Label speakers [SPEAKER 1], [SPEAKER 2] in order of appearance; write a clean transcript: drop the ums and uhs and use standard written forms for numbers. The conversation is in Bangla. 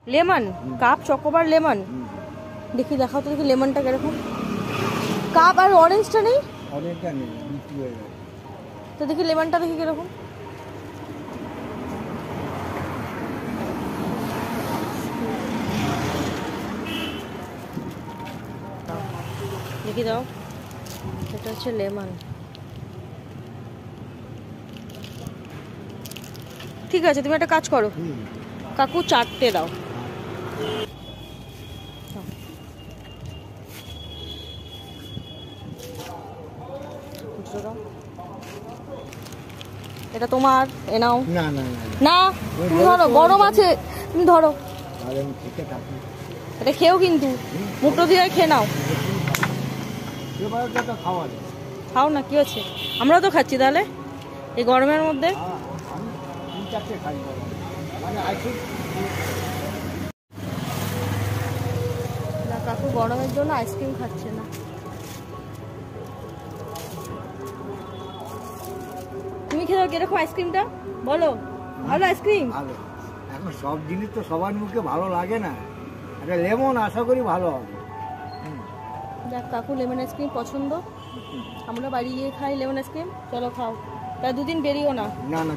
[SPEAKER 1] লেমন কাপ চকোবার লেমন দেখি, দেখাও তো দেখি লেমনটা কিরকম। কাপ আর অরেঞ্জটা নেই,
[SPEAKER 2] অরেঞ্জটা নেই, বিক্রি হয়ে গেছে।
[SPEAKER 1] তো দেখি লেমনটা দেখি কিরকম। দেখি দাও, এটা হচ্ছে লেমন। ঠিক আছে, তুমি একটা কাজ করো কাকু, 4টে দাও। এটা তোমার, এ নাও।
[SPEAKER 2] না না
[SPEAKER 1] না তুমি ধরো, গরম আছে, তুমি ধরো। এটা খেও কিন্তু, মুখটা দিয়ে খেয়ে নাও। খাও না, কি আছে, আমরাও তো খাচ্ছি তাহলে এই গরমের মধ্যে। না কাকু গরমের জন্য আইসক্রিম খাচ্ছে না। তুমি খেয়ে দাও কিরকম আইসক্রিমটা, বলো। ভালো আইসক্রিম?
[SPEAKER 2] এখন সব জিনিস তো সবার মুখে ভালো লাগে না, একটা লেমন আশা করি ভালো হবে।
[SPEAKER 1] যাক, কাকু লেমন আইসক্রিম পছন্দ, আমরা বাড়ি গিয়ে খাই লেমন আইসক্রিম। চলো খাও, তা দুদিন বেরিও না।
[SPEAKER 2] না না।